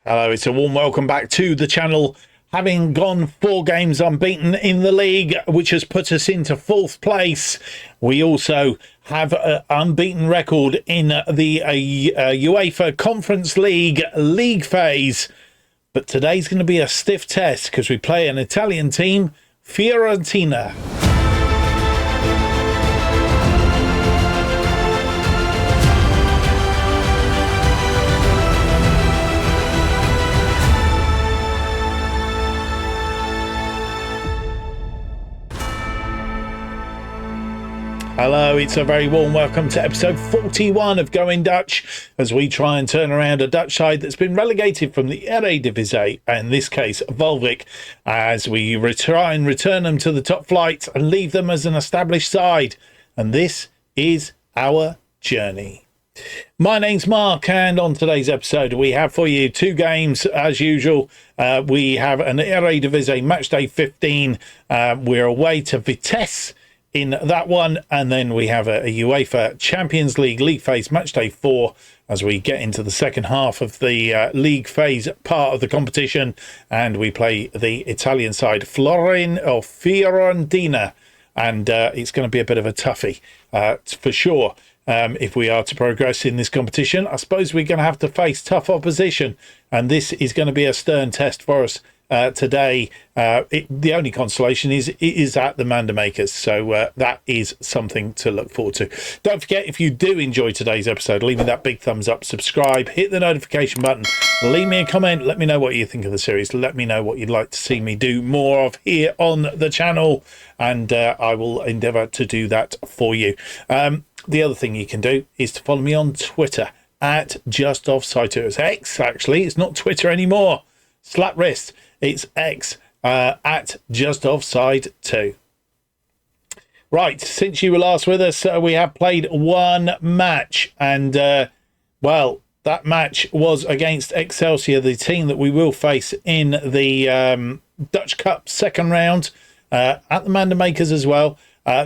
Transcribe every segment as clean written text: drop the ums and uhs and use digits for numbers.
Hello, it's a warm welcome back to the channel. Having gone 4 games unbeaten in the league, which has put us into 4th place, we also have an unbeaten record in the UEFA Conference League phase. But today's going to be a stiff test because we play an Italian team, Fiorentina. Hello, it's a very warm welcome to episode 41 of Going Dutch, as we try and turn around a Dutch side that's been relegated from the Eredivisie, in this case Waalwijk, as we try and return them to the top flight and leave them as an established side. And this is our journey. My name's Mark, and on today's episode we have for you 2 games as usual. We have an Eredivisie match day 15. We're away to Vitesse in that one, and then we have a UEFA Champions League phase match day 4 as we get into the second half of the league phase part of the competition, and we play the Italian side Fiorentina, and it's going to be a bit of a toughie for sure. If we are to progress in this competition, I suppose we're going to have to face tough opposition, and this is going to be a stern test for us today. The only consolation is it is at the Mandamakers, so that is something to look forward to. Don't forget, if you do enjoy today's episode, leave me that big thumbs up, subscribe, hit the notification button, leave me a comment, let me know what you think of the series, let me know what you'd like to see me do more of here on the channel, and I will endeavour to do that for you. The other thing you can do is to follow me on Twitter at JustOffsideFM. It's X, actually. It's not Twitter anymore. Slap wrist. It's X at JustOffside2. Right, since you were last with us, we have played 1 match. And, well, that match was against Excelsior, the team that we will face in the Dutch Cup second round at the Mandamakers as well.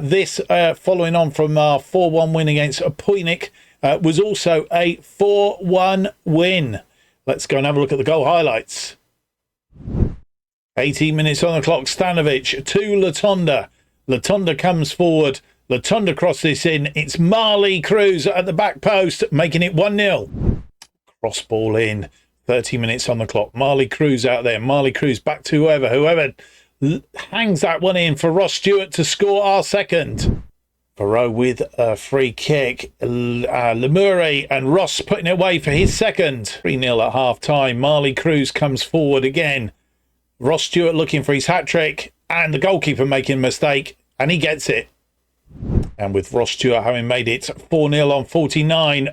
This, following on from our 4-1 win against Waalwijk, was also a 4-1 win. Let's go and have a look at the goal highlights. 18 minutes on the clock. Stanovic to Latonda. Latonda comes forward. Latonda crosses in. It's Marley Cruz at the back post, making it 1-0. Cross ball in. 30 minutes on the clock. Marley Cruz out there. Marley Cruz back to whoever hangs that one in for Ross Stewart to score our second. Barreau with a free kick. Lemure and Ross putting it away for his second. 3-0 at half time. Marley Cruz comes forward again. Ross Stewart looking for his hat-trick, and the goalkeeper making a mistake, and he gets it. And with Ross Stewart having made it 4-0 on 49,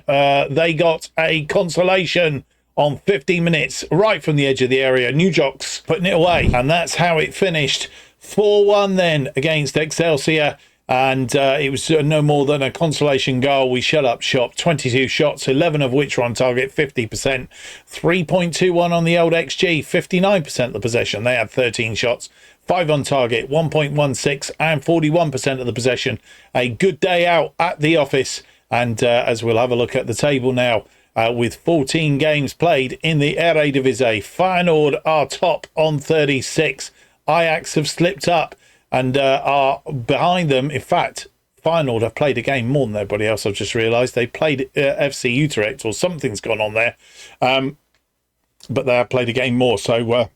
they got a consolation on 15 minutes, right from the edge of the area. Newjocks putting it away, and that's how it finished. 4-1 then against Excelsior, and it was no more than a consolation goal. We shut up shop. 22 shots, 11 of which were on target, 50%. 3.21 on the old XG, 59% of the possession. They had 13 shots, 5 on target, 1.16, and 41% of the possession. A good day out at the office, and as we'll have a look at the table now, with 14 games played in the Eredivisie, Feyenoord are top on 36. Ajax have slipped up and are behind them. In fact, Feyenoord have played a game more than everybody else. I've just realised they played FC Utrecht, or something's gone on there. But they have played a game more. So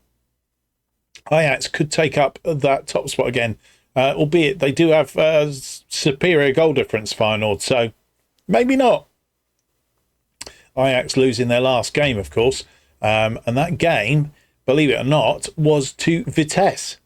Ajax could take up that top spot again, albeit they do have superior goal difference, Feyenoord. So maybe not. Ajax losing their last game, of course. And that game, believe it or not, was to Vitesse.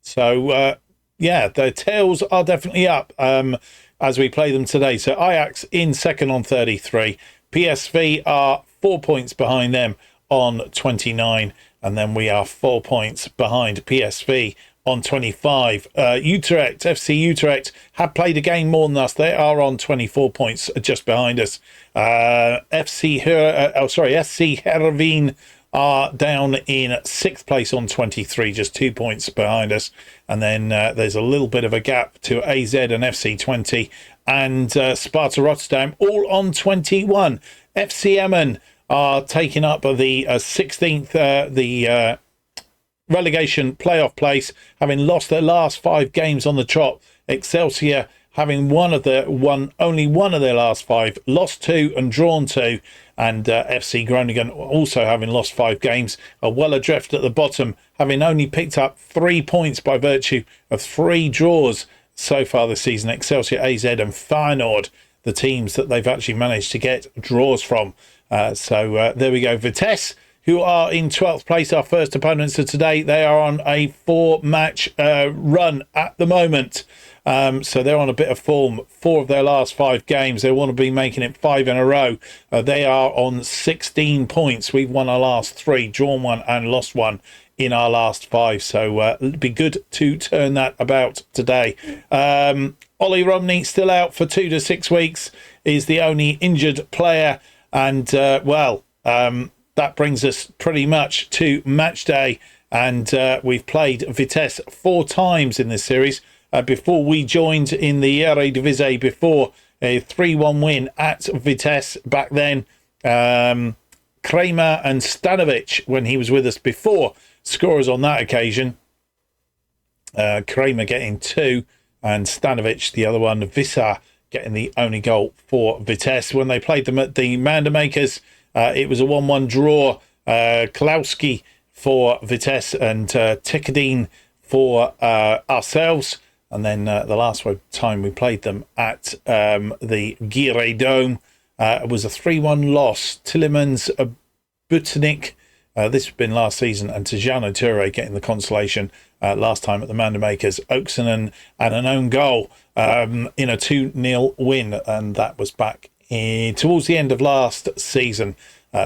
So, yeah, their tails are definitely up as we play them today. So Ajax in second on 33. PSV are 4 points behind them on 29. And then we are 4 points behind PSV on 25. FC Utrecht have played a game more than us. They are on 24 points, just behind us. SC Heerenveen are down in 6th place on 23, just 2 points behind us. And then there's a little bit of a gap to AZ and FC 20 and Sparta Rotterdam, all on 21. FC Emmen are taking up the 16th, the relegation playoff place, having lost their last 5 games on the trot. Excelsior having only one of their last 5, lost 2 and drawn 2, and FC Groningen also having lost 5 games, are well adrift at the bottom, having only picked up 3 points by virtue of 3 draws so far this season. Excelsior, AZ and Feyenoord, the teams that they've actually managed to get draws from. So there we go. Vitesse, who are in 12th place, our first opponents of today. They are on a 4-match run at the moment. So they're on a bit of form. 4 of their last 5 games. They want to be making it 5 in a row. They are on 16 points. We've won our last 3, drawn 1 and lost 1 in our last 5. So it'd be good to turn that about today. Ollie Romney still out for 2 to 6 weeks, is the only injured player. And, that brings us pretty much to match day. And we've played Vitesse 4 times in this series. Before we joined in the Eredivisie, before a 3-1 win at Vitesse back then. Kramer and Stanovic, when he was with us before, scorers on that occasion. Kramer getting 2 and Stanovic, the other one, Visser, getting the only goal for Vitesse. When they played them at the Mandermakers, it was a 1-1 draw. Kalowski for Vitesse and Tikadine for ourselves. And then the last time we played them at the Gire Dome, it was a 3-1 loss. Tillemans, Butnik, this had been last season, and Tijano Toure getting the consolation last time at the Mandermakers. Oaksonen and an own goal in a 2-0 win, and that was back towards the end of last season.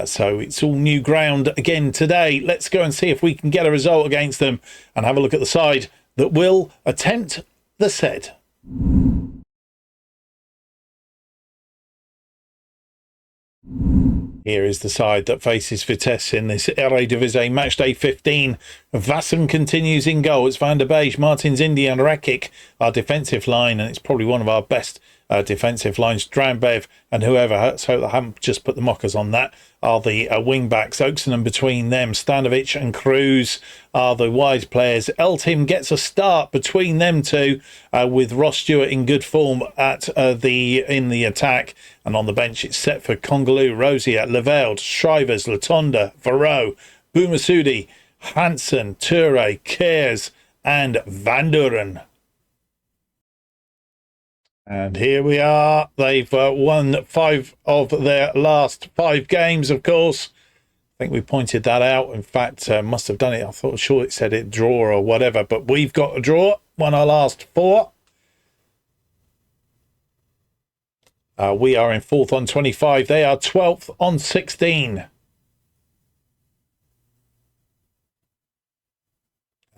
So it's all new ground again today. Let's go and see if we can get a result against them and have a look at the side that will attempt the set. Here is the side that faces Vitesse in this Eredivisie matchday 15. Vassen continues in goal. It's Van der Beek, Martins Indy and Rakic, our defensive line, and it's probably one of our best defensive lines. Dranbev and whoever, so I haven't just put the mockers on that, are the wing backs. Oaksonen between them. Stanovic and Cruz are the wide players. Eltim gets a start between them two, with Ross Stewart in good form at in the attack, and on the bench it's set for Congolou, Rosier, Leveld, Shrivers, Latonda, Varro, Boumassoudi, Hansen, Toure, Kers and Van Duren. And here we are. They've won 5 of their last 5 games, of course. I think we pointed that out. In fact, must have done it. I thought, sure, it said it draw or whatever, but we've got a draw. Won our last 4. We are in 4th on 25. They are 12th on 16.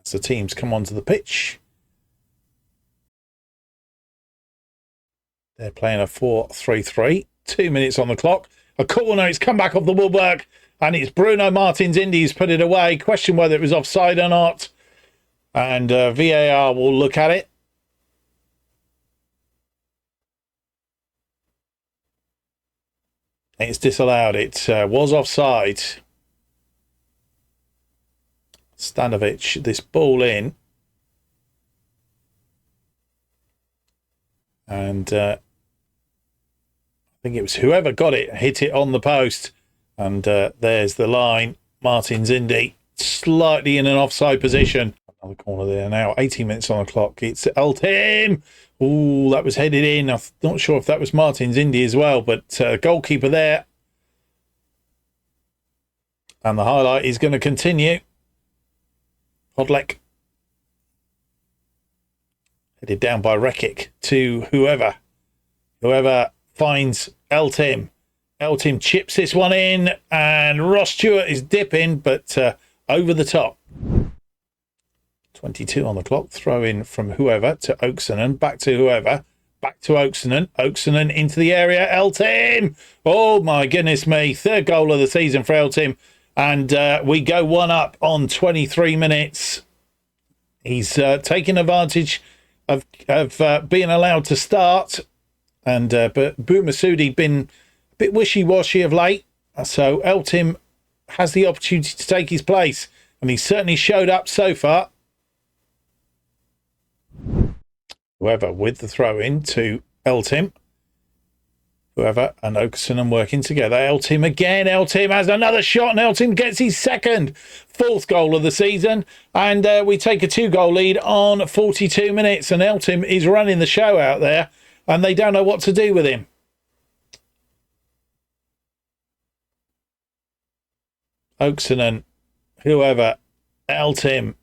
As the teams come onto the pitch. They're playing a 4-3-3. 2 minutes on the clock. A corner. It's come back off the woodwork. And it's Bruno Martins Indy's put it away. Question whether it was offside or not. And VAR will look at it. It's disallowed. It was offside. Stanovic, this ball in. And I think it was whoever got it, hit it on the post. And there's the line. Martins Indy slightly in an offside position. Another corner there now. 18 minutes on the clock. It's Eltim. Ooh, that was headed in. I'm not sure if that was Martins Indy as well, but goalkeeper there. And the highlight is going to continue. Podlek. Headed down by Rakic to whoever. Whoever finds Eltim. Eltim chips this one in, and Ross Stewart is dipping, but over the top. 22 on the clock. Throw in from whoever to Oaksonen. Back to whoever. Back to Oaksonen. Oaksonen into the area. Eltim! Oh, my goodness me. 3rd goal of the season for Eltim. And we go 1 up on 23 minutes. He's taking advantage of being allowed to start. And but Boumassoudi been a bit wishy-washy of late. So Eltim has the opportunity to take his place, and he certainly showed up so far. Whoever with the throw in to Eltim. Whoever and Okerson working together. Eltim again. Eltim has another shot, and Eltim gets his second, fourth goal of the season. And we take a 2-goal lead on 42 minutes. And Eltim is running the show out there, and they don't know what to do with him. Okerson, whoever, Eltim,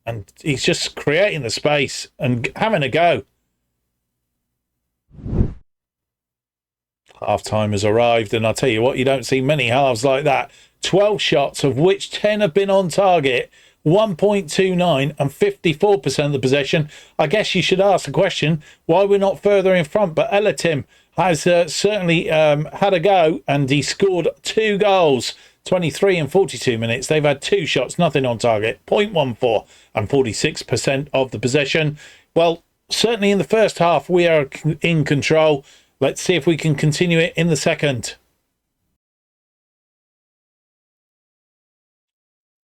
and he's just creating the space and having a go. Half time has arrived, and I'll tell you what, you don't see many halves like that. 12 shots, of which 10 have been on target, 1.29 and 54% of the possession. I guess you should ask the question why we're not further in front, but Eltim has certainly had a go, and he scored 2 goals. 23 and 42 minutes. They've had 2 shots, nothing on target, 0.14 and 46% of the possession. Well, certainly in the first half, we are in control. Let's see if we can continue it in the second.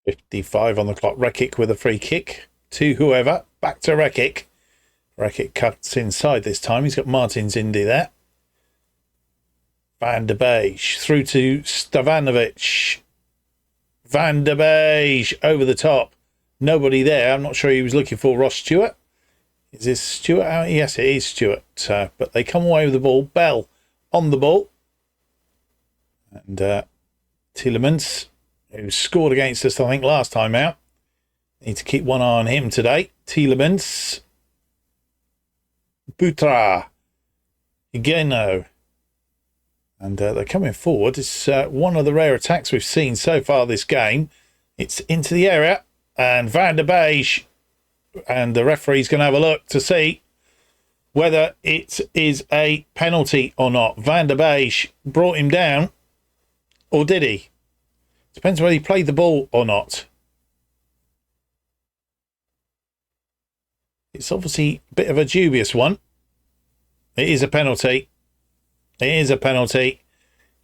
55 on the clock. Rekic with a free kick to whoever. Back to Rekic. Rekic cuts inside this time. He's got Martins Indy there. Van der Beek through to Stavanovic. Van der Beek over the top. Nobody there. I'm not sure he was looking for Ross Stewart. Is this Stewart out? Yes, it is Stewart. But they come away with the ball. Bell on the ball. And Tielemans, who scored against us, I think, last time out. Need to keep one eye on him today. Tielemans. Butra. Higueno. And they're coming forward. It's one of the rare attacks we've seen so far this game. It's into the area. And Van der Beek. And the referee's going to have a look to see whether it is a penalty or not. Van der Beek brought him down. Or did he? Depends whether he played the ball or not. It's obviously a bit of a dubious one. It is a penalty. It is a penalty,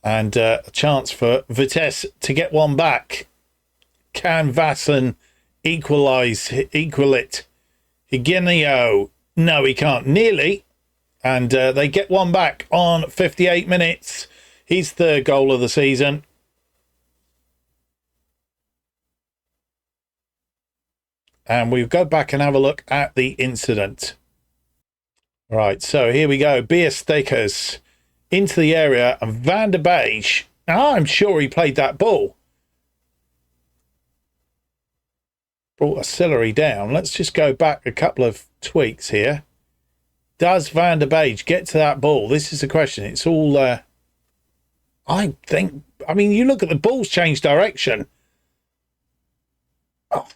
and a chance for Vitesse to get one back. Can Vassen equal it? Higueno. No, he can't. Nearly. And they get one back on 58 minutes. His third goal of the season. And we'll go back and have a look at the incident. Right, so here we go. Beer Stakers into the area, and Van der Beek. Now, I'm sure he played that ball. Brought Arcillary down. Let's just go back a couple of tweaks here. Does Van der Beek get to that ball? This is the question. It's all, I mean, you look at the ball's changed direction. Oh,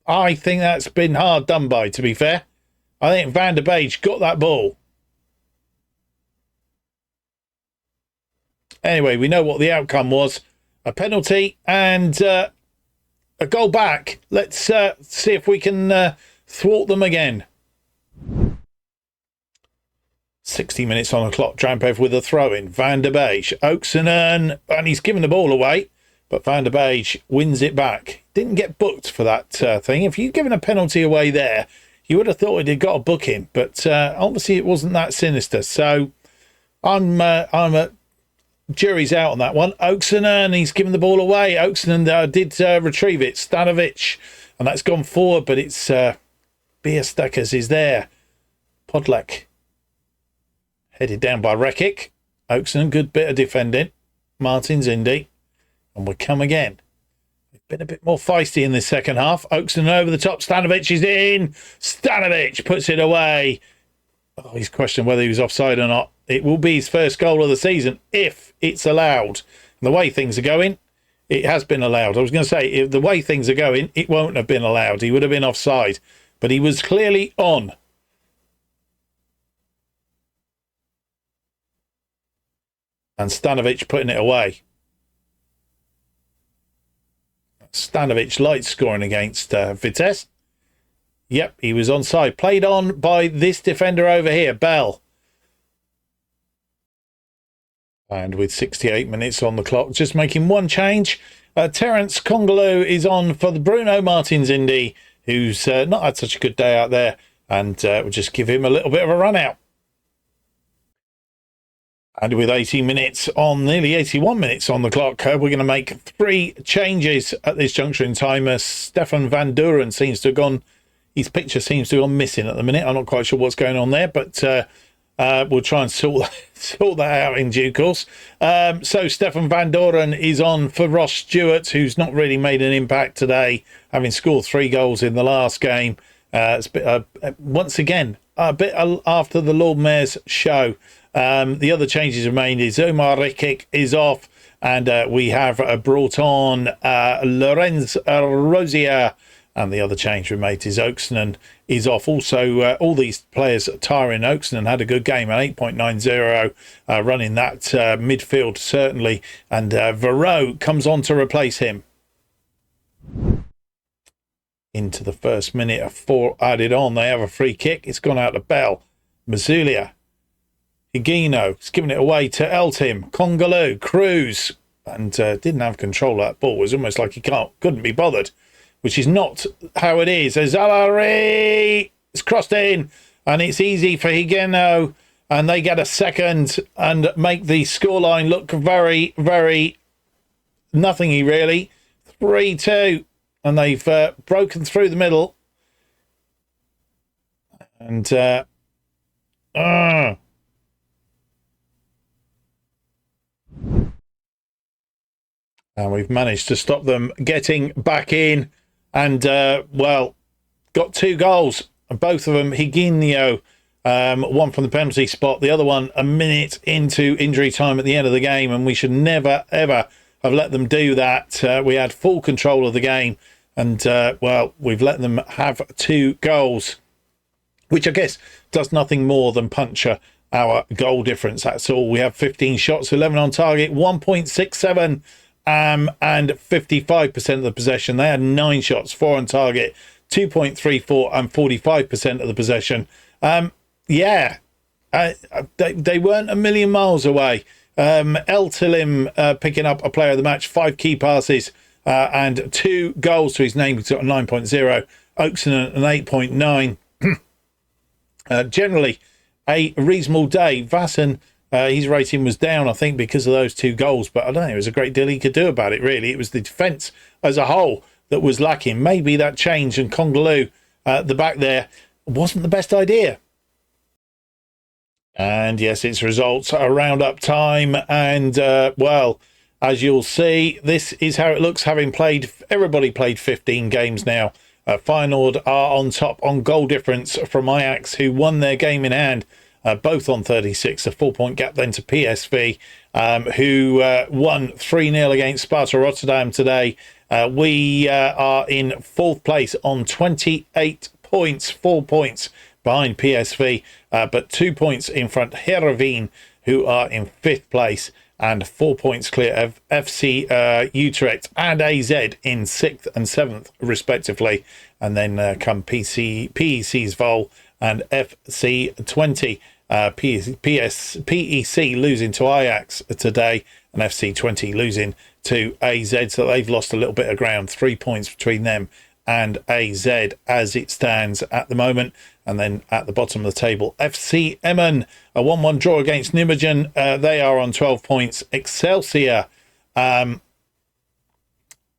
I think that's been hard done by, to be fair. I think Van der Beek got that ball. Anyway, we know what the outcome was. A penalty and a goal back. Let's see if we can thwart them again. 60 minutes on the clock. Drampev with a throw-in. Van der Beek. Oaksonen, and he's given the ball away. But Van der Beek wins it back. Didn't get booked for that thing. If you'd given a penalty away there, you would have thought he'd got a booking. But obviously it wasn't that sinister. So I'm a jury's out on that one. Oaksonen, he's given the ball away. Oaksonen did retrieve it. Stanovic, and that's gone forward, but it's Bierstackers is there. Podlak headed down by Rekic. Oaksonen, good bit of defending. Martins Indy, and we come again. We've been a bit more feisty in this second half. Oaksonen over the top. Stanovic is in. Stanovic puts it away. Oh, he's questioned whether he was offside or not. It will be his first goal of the season if it's allowed. And the way things are going, it has been allowed. I was going to say, if the way things are going, it won't have been allowed. He would have been offside. But he was clearly on. And Stanovic putting it away. Stanovic light scoring against Vitesse. Yep, he was onside. Played on by this defender over here, Bell. And with 68 minutes on the clock, just making one change. Terence Congolou is on for the Bruno Martins Indy, who's not had such a good day out there, and we'll just give him a little bit of a run out. And with 80 minutes on, nearly 81 minutes on the clock, we're going to make 3 changes at this juncture in time. Stefan Van Duren seems to have gone, his picture seems to have gone missing at the minute. I'm not quite sure what's going on there, but we'll try and sort that out in due course. So Stefan Van Doren is on for Ross Stewart, who's not really made an impact today, having scored 3 goals in the last game. Once again, a bit after the Lord Mayor's show. The other changes remained is Omar Rikic is off, and we have brought on Lorenz Rosier. And the other change we made is Oakeston is off. Also, all these players tiring. Oakeston had a good game at 8.90, running that midfield, certainly. And Varro comes on to replace him. Into the first minute of 4 added on. They have a free kick. It's gone out to Bell. Mazulia. Higino is giving it away to Eltim. Congolou. Cruz. And didn't have control of that ball. It was almost like he couldn't be bothered, which is not how it is. Zalari is crossed in, and it's easy for Higino, and they get a second and make the scoreline look very, very nothingy, really. 3-2, and they've broken through the middle. And we've managed to stop them getting back in. And, got 2 goals, both of them Higino, one from the penalty spot, the other one a minute into injury time at the end of the game, and we should never, ever have let them do that. We had full control of the game, and, we've let them have 2 goals, which I guess does nothing more than puncture our goal difference. That's all. We have 15 shots, 11 on target, 1.67, and 55% of the possession. They had 9 shots, 4 on target, 2.34 and 45% of the possession. They weren't a million miles away. El Tilim picking up a player of the match, 5 key passes and 2 goals to his name. He's got a 9.0. Oakeston an 8.9. Generally, a reasonable day. Vassen, his rating was down, I think, because of those 2 goals. But I don't think there was a great deal he could do about it, really. It was the defence as a whole that was lacking. Maybe that change and Congolou at the back there wasn't the best idea. And yes, it's results are round-up time. And, as you'll see, this is how it looks, having played, everybody played 15 games now. Feyenoord are on top on goal difference from Ajax, who won their game in hand, both on 36, a 4-point gap then to PSV, who won 3-0 against Sparta Rotterdam today. We are in 4th place on 28 points, 4 points behind PSV, but 2 points in front Heerenveen, who are in 5th place, and 4 points clear of FC Utrecht and AZ in 6th and 7th, respectively. And then come PEC Zwolle and FC 20. PEC losing to Ajax today, and FC 20 losing to AZ. So they've lost a little bit of ground. 3 points between them and AZ as it stands at the moment. And then at the bottom of the table, FC Emmen, a 1-1 draw against Nijmegen. They are on 12 points. Excelsior,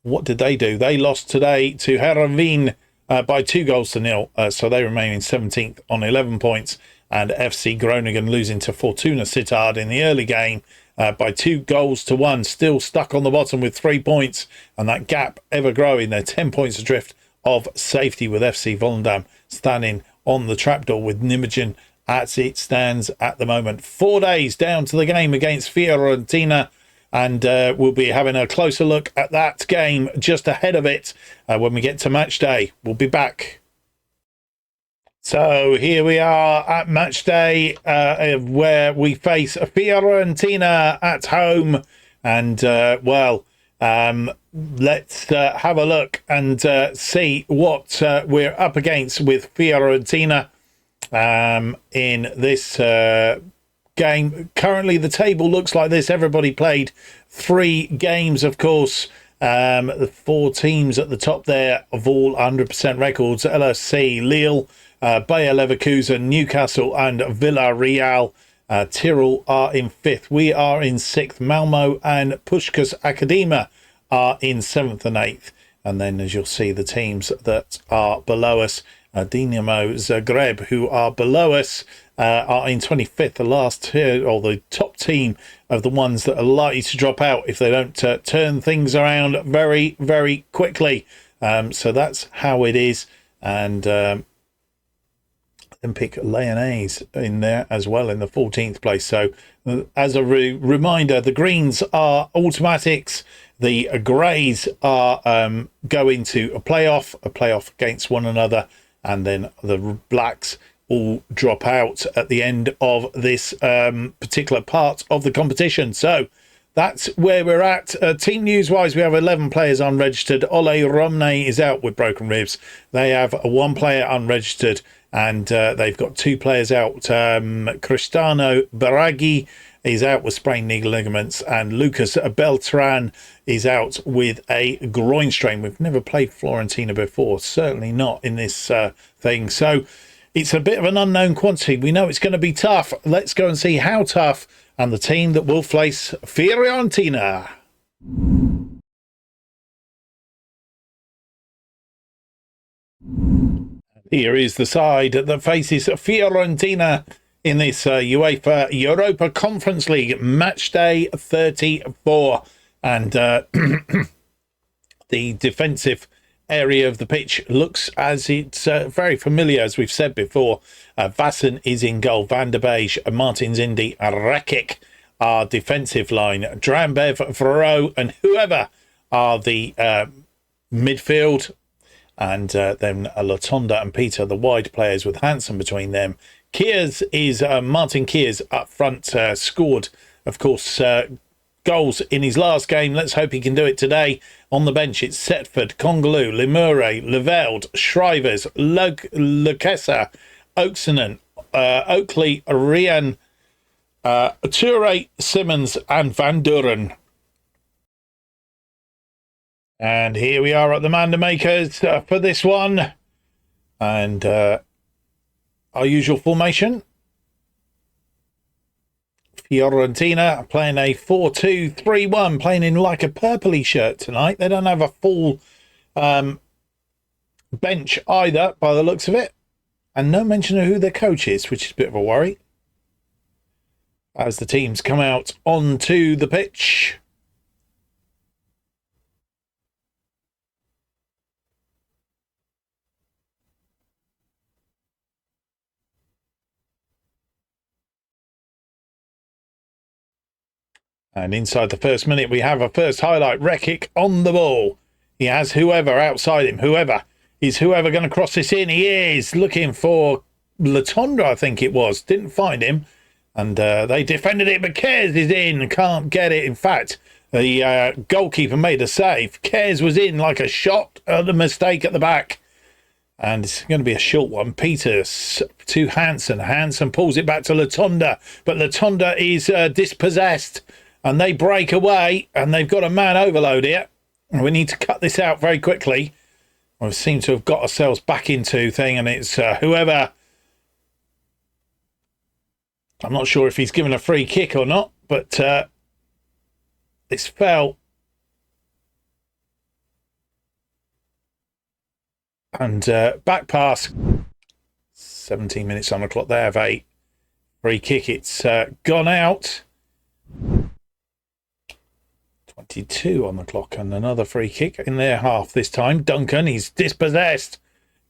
what did they do? They lost today to Heerenveen by 2-0. So they remain in 17th on 11 points. And FC Groningen losing to Fortuna Sittard in the early game by 2-1. Still stuck on the bottom with 3 points. And that gap ever growing. They're 10 points adrift of safety, with FC Volendam standing on the trapdoor with Nijmegen as it stands at the moment. 4 days down to the game against Fiorentina, and we'll be having a closer look at that game just ahead of it when we get to match day. We'll be back. So here we are at match day, where we face Fiorentina at home, and let's have a look and see what we're up against with Fiorentina in this game. Currently, the table looks like this. Everybody played 3 games, of course. The 4 teams at the top there of all 100% records: LSC, Lille, Bayer Leverkusen, Newcastle, and Villarreal. Tyrrell are in 5th. We are in 6th. Malmo and Puskás Akademia are in 7th and 8th. And then, as you'll see, the teams that are below us, Dinamo Zagreb, who are below us, are in 25th, the last tier, or the top team of the ones that are likely to drop out if they don't turn things around very, very quickly. So that's how it is. And Olympic Lyonnais in there as well in the 14th place. So as a reminder, the greens are automatics. The greys are going to a playoff against one another. And then the blacks all drop out at the end of this particular part of the competition. So that's where we're at. Team news-wise, we have 11 players unregistered. Ole Romney is out with broken ribs. They have 1 player unregistered, and they've got 2 players out. Cristano Baraghi is out with sprained knee ligaments, and Lucas Beltran is out with a groin strain. We've never played Fiorentina before, certainly not in this thing. So it's a bit of an unknown quantity. We know it's going to be tough. Let's go and see how tough, and the team that will face Fiorentina. Here is the side that faces Fiorentina in this UEFA Europa Conference League match day 34. And the defensive area of the pitch looks as it's very familiar, as we've said before. Vassen is in goal. Van der Beek, Martins Indy, Rakic are defensive line. Drambev, Varro, and whoever are the midfield. And then Latonda and Peter, the wide players, with Hansen between them. Kiers is Martin Kiers up front, scored, of course, goals in his last game. Let's hope he can do it today. On the bench, it's Setford, Congaloo, Lemure, Leveld, Shrivers, Lukesa, Oaksonen, Oakley, Rian, Toure, Simmons, and Van Duren. And here we are at the Manda Makers for this one. And our usual formation. Fiorentina playing a 4-2-3-1, playing in like a purpley shirt tonight. They don't have a full bench either, by the looks of it. And no mention of who their coach is, which is a bit of a worry. As the teams come out onto the pitch. And inside the first minute, we have a first highlight. Rakic on the ball. He has whoever outside him. Whoever going to cross this in? He is looking for Latonda, I think it was. Didn't find him. And they defended it, but Kers is in. Can't get it. In fact, the goalkeeper made a save. Kers was in like a shot. The mistake at the back. And it's going to be a short one. Peters to Hansen. Hansen pulls it back to Latonda. But Latonda is dispossessed. And they break away, and they've got a man overload here. And we need to cut this out very quickly. We seem to have got ourselves back into thing, and it's whoever. I'm not sure if he's given a free kick or not, but this fell. And back pass. 17 minutes on the clock. They have a free kick. It's gone out. 22 on the clock, and another free kick in their half this time. Duncan, he's dispossessed.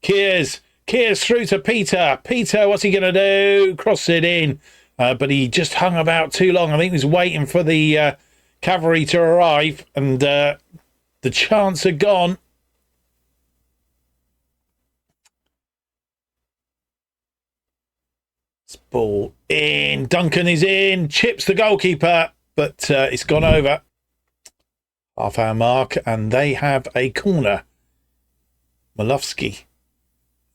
Kiers through to Peter. Peter, what's he going to do? Cross it in. But he just hung about too long. I think he was waiting for the cavalry to arrive, and the chance had gone. This ball in. Duncan is in. Chips the goalkeeper, but it's gone over. Half-hour mark, and they have a corner. Malofsky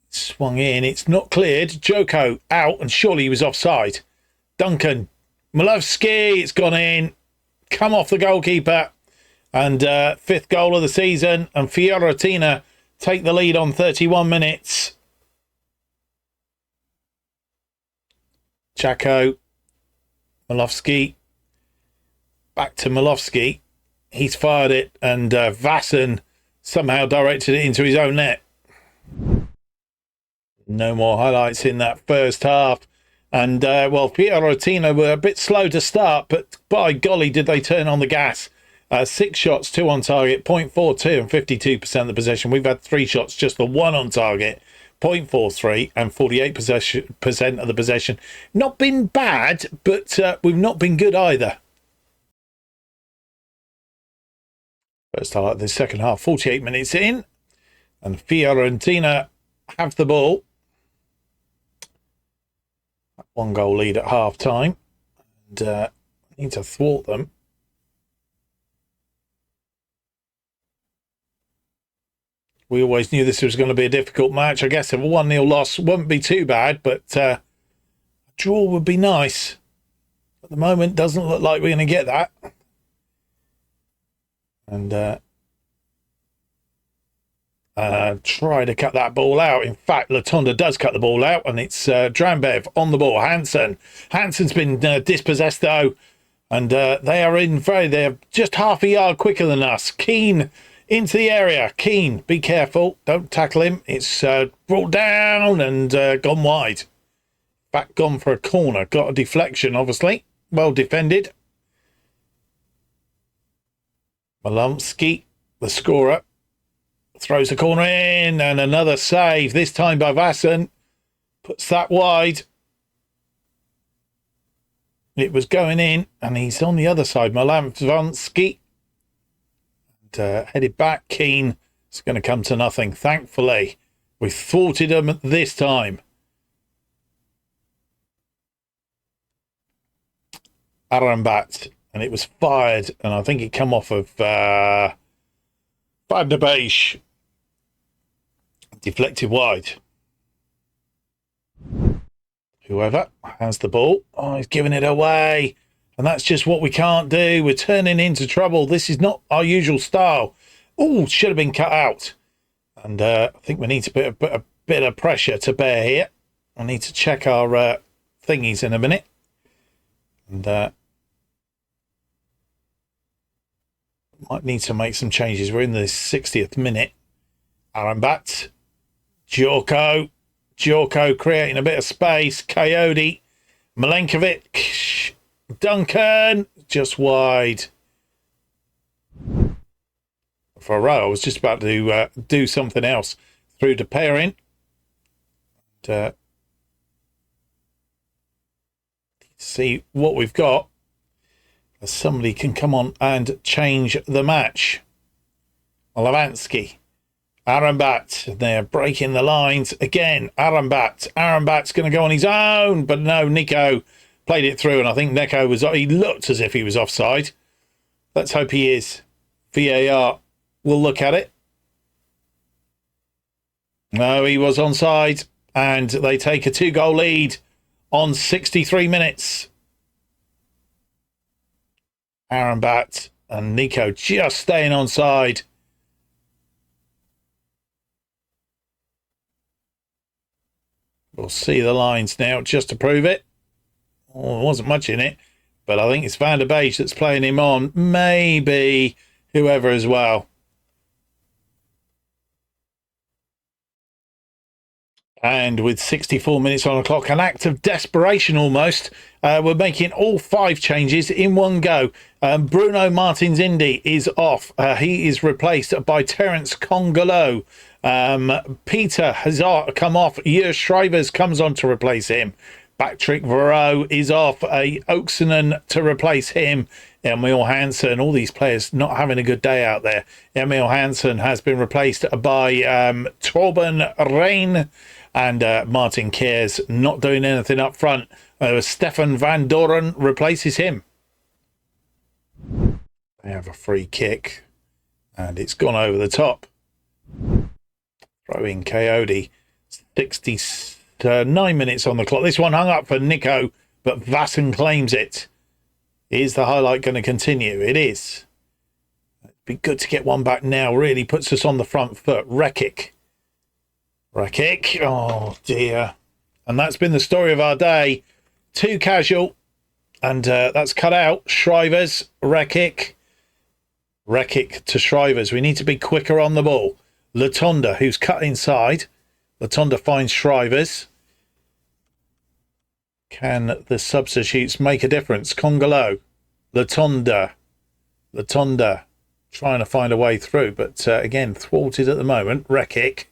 swung in. It's not cleared. Joko out, and surely he was offside. Duncan Malowski, it's gone in. Come off the goalkeeper. And fifth goal of the season. And Fiorentina take the lead on 31 minutes. Chaco. Malowski. Back to Malowski. He's fired it. And Vassen somehow directed it into his own net. No more highlights in that first half. And, well, Fiorentina were a bit slow to start, but by golly, did they turn on the gas. 6 shots, 2 on target, 0.42 and 52% of the possession. We've had 3 shots, just the 1 on target, 0.43 and 48% of the possession. Not been bad, but we've not been good either. First highlight of the second half, 48 minutes in. And Fiorentina have the ball. 1 goal lead at half time. And need to thwart them. We always knew this was going to be a difficult match. I guess a 1-0 loss wouldn't be too bad, but a draw would be nice. At the moment, doesn't look like we're going to get that. And try to cut that ball out. In fact, Latonda does cut the ball out, and it's Drambev on the ball. Hansen's been dispossessed, though, and they're just half a yard quicker than us. Keane into the area. Keane, be careful. Don't tackle him. It's brought down and gone wide. Back gone for a corner. Got a deflection, obviously. Well defended. Malomsky, the scorer, throws the corner in, and another save, this time by Vassen. Puts that wide. It was going in, and he's on the other side. Malomsky. Headed back. Keane. It's going to come to nothing. Thankfully, we thwarted him this time. Arambat. And it was fired, and I think it came off of Van de Beek. Deflected wide. Whoever has the ball. Oh, he's giving it away. And that's just what we can't do. We're turning into trouble. This is not our usual style. Oh, should have been cut out. And I think we need to put a bit of pressure to bear here. I need to check our thingies in a minute. And might need to make some changes. We're in the 60th minute. Arambat. Djorko creating a bit of space. Coyote. Milenkovic. Duncan. Just wide. For a row, I was just about to do something else. Through to Perrin. See what we've got. Somebody can come on and change the match. Lavansky. Arambat. They're breaking the lines again. Arambat's going to go on his own, but no, Nico played it through, and I think he looked as if he was offside. Let's hope he is. VAR will look at it. No, he was onside, and they take a 2-goal lead on 63 minutes. Arambat and Nico just staying onside. We'll see the lines now just to prove it. Oh, there wasn't much in it, but I think it's Van der Beek that's playing him on. Maybe whoever as well. And with 64 minutes on the clock, an act of desperation almost. We're making all 5 changes in one go. Bruno Martins Indy is off. He is replaced by Terence Congolo. Peter has come off. Jur Shrivers comes on to replace him. Patrick Varro is off. Oaksonen to replace him. Emil Hansen, all these players not having a good day out there. Emil Hansen has been replaced by Torben Rein. And Martin Kears not doing anything up front. Stefan Van Doren replaces him. They have a free kick. And it's gone over the top. Throwing Coyote. 69 minutes on the clock. This one hung up for Nico, but Vassen claims it. Is the highlight going to continue? It is. It'd be good to get one back now. Really puts us on the front foot. Rekic. Oh, dear. And that's been the story of our day. Too casual. And that's cut out. Shrivers. Rekic to Shrivers. We need to be quicker on the ball. Latonda, who's cut inside. Latonda finds Shrivers. Can the substitutes make a difference? Congolo. Latonda. Trying to find a way through, but again, thwarted at the moment. Rekic.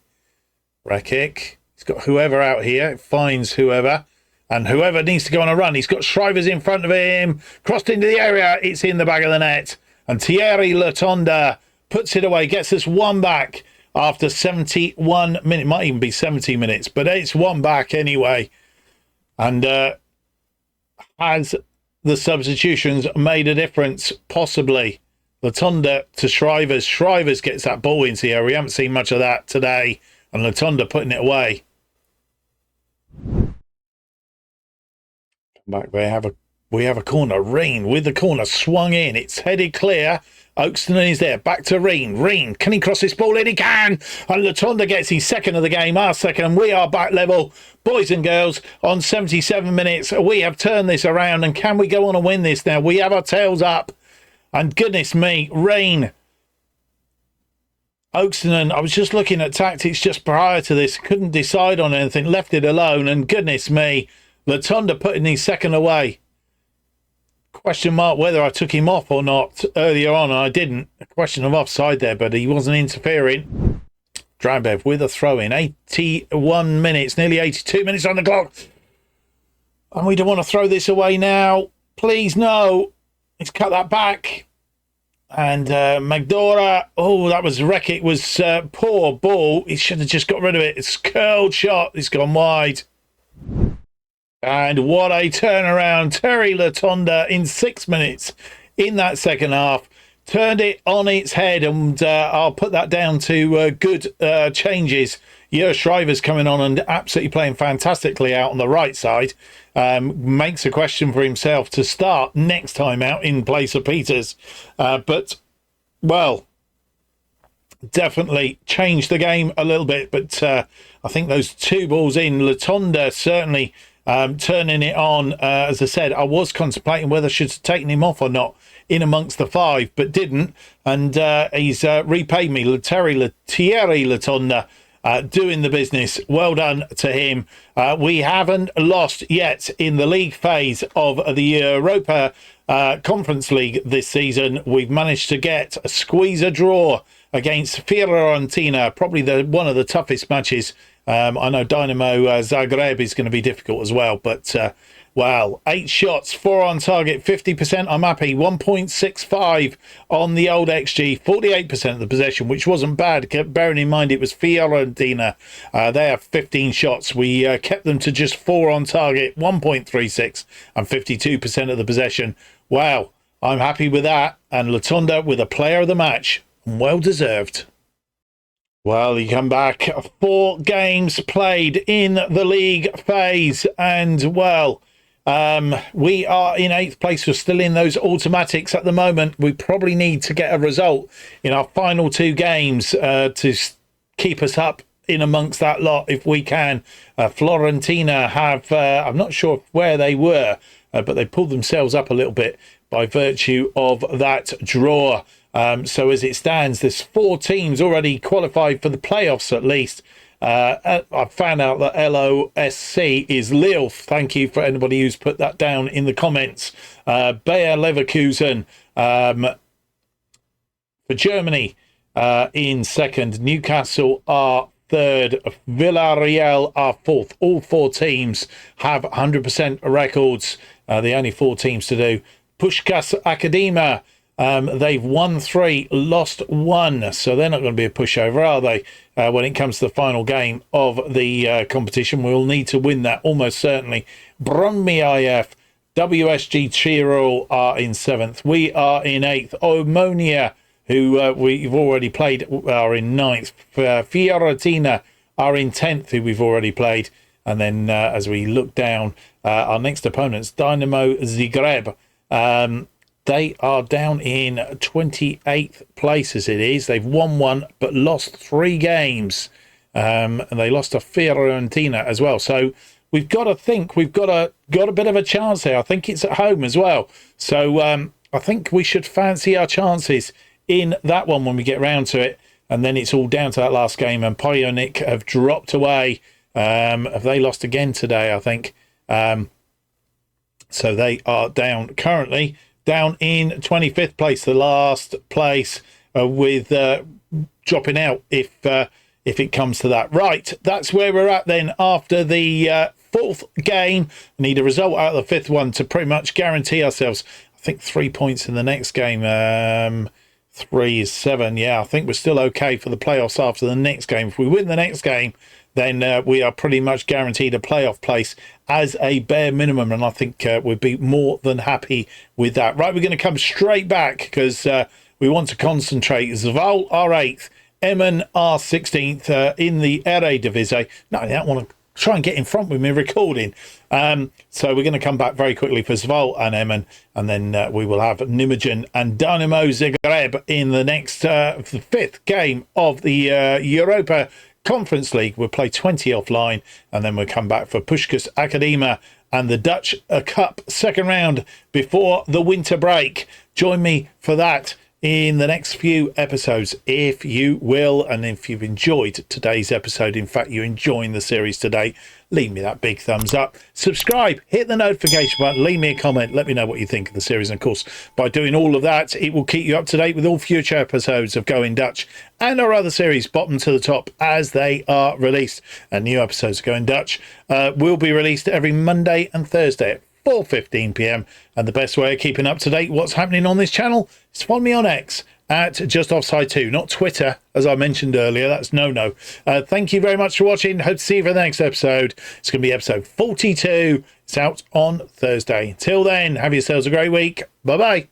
He's got whoever out here. Finds whoever. And whoever needs to go on a run. He's got Shrivers in front of him. Crossed into the area. It's in the back of the net. And Thierry Latonda puts it away. Gets us one back after 71 minutes. Might even be 70 minutes. But it's one back anyway. And has the substitutions made a difference? Possibly. Latonda to Shrivers. Shrivers gets that ball into the area. We haven't seen much of that today. And Latonda putting it away. Back, we have a corner. Reen with the corner swung in. It's headed clear. Oakston is there. Back to Reen. Reen, can he cross this ball in? He can. And Latonda gets his second of the game. Our second. And we are back level. Boys and girls, on 77 minutes. We have turned this around. And can we go on and win this now? We have our tails up. And goodness me, Reen. Oakston, I was just looking at tactics just prior to this. Couldn't decide on anything. Left it alone. And goodness me, Latonda putting his second away. Question mark whether I took him off or not earlier on. I didn't. A question of offside there, but he wasn't interfering. Drabev with a throw in. 81 minutes, nearly 82 minutes on the clock. And we don't want to throw this away now. Please, no. He's cut that back. And Magdora, oh, that was Rekic. It was poor ball. He should have just got rid of it. It's curled shot. It's gone wide. And what a turnaround. Terry Latonda in 6 minutes in that second half. Turned it on its head, and I'll put that down to good changes. Shrivers coming on and absolutely playing fantastically out on the right side. Makes a question for himself to start next time out in place of Peters. But, well, definitely changed the game a little bit. But I think those two balls in, Latonda certainly turning it on. As I said, I was contemplating whether I should have taken him off or not in amongst the five, but didn't. And he's repaid me. Thierry Latonda doing the business. Well done to him. We haven't lost yet in the league phase of the Europa Conference League this season. We've managed to get a squeeze a draw against Fiorentina, probably one of the toughest matches. I know Dynamo Zagreb is going to be difficult as well, but wow, 8 shots, 4 on target, 50%. I'm happy. 1.65 on the old XG, 48% of the possession, which wasn't bad. Bearing in mind it was Fiorentina. They have 15 shots. We kept them to just 4 on target, 1.36 and 52% of the possession. Wow, I'm happy with that. And Latonda with a player of the match. Well deserved. Well, you come back. 4 games played in the league phase. And, well, we are in 8th place. We're still in those automatics at the moment. We probably need to get a result in our final 2 games to keep us up in amongst that lot if we can. Fiorentina have, I'm not sure where they were, but they pulled themselves up a little bit by virtue of that draw. So as it stands, there's 4 teams already qualified for the playoffs at least. I found out that LOSC is Lille. Thank you for anybody who's put that down in the comments. Bayer Leverkusen for Germany in second. Newcastle are third. Villarreal are fourth. All 4 teams have 100% records. The only 4 teams to do. Pushkas Akadema. They've won 3, lost 1, so they're not going to be a pushover, are they? When it comes to the final game of the competition, we'll need to win that almost certainly. Brøndby IF, WSG Tirol are in 7th. We are in 8th. Omonia, who we've already played, are in 9th. Fiorentina are in 10th, who we've already played. And then as we look down, our next opponents, Dynamo Zagreb, They are down in 28th place as it is. They've won one but lost 3 games. And they lost to Fiorentina as well. So we've got to think we've got a bit of a chance here. I think it's at home as well. So I think we should fancy our chances in that one when we get round to it. And then it's all down to that last game. And Pionik have dropped away. Have they lost again today, I think? So they are currently down in 25th place, the last place, with dropping out if it comes to that. Right, that's where we're at then after the 4th game. We need a result out of the 5th one to pretty much guarantee ourselves, I think, 3 points in the next game. 3 is 7. Yeah, I think we're still okay for the playoffs after the next game. If we win the next game, then we are pretty much guaranteed a playoff place as a bare minimum, and I think we'd be more than happy with that. Right, we're going to come straight back because we want to concentrate. Zwolle are 8th, Emmen are 16th in the Eredivisie. No, I don't want to try and get in front with me recording. So we're going to come back very quickly for Zwolle and Emmen, and then we will have Nijmegen and Dynamo Zagreb in the next 5th game of the Europa Conference League. We'll play 20 offline, and then we'll come back for Puskás Academia and the Dutch Cup 2nd round before the winter break. Join me for that in the next few episodes, if you will. And if you've enjoyed today's episode, in fact, you're enjoying the series today, leave me that big thumbs up. Subscribe, hit the notification button, leave me a comment, let me know what you think of the series. And of course, by doing all of that, it will keep you up to date with all future episodes of Going Dutch and our other series, bottom to the top, as they are released. And new episodes of Going Dutch will be released every Monday and Thursday at 4:15 p.m. And the best way of keeping up to date what's happening on this channel is follow me on X at JustOffside2, not Twitter, as I mentioned earlier. That's no. Thank you very much for watching. Hope to see you for the next episode. It's going to be episode 42. It's out on Thursday. Till then, have yourselves a great week. Bye-bye.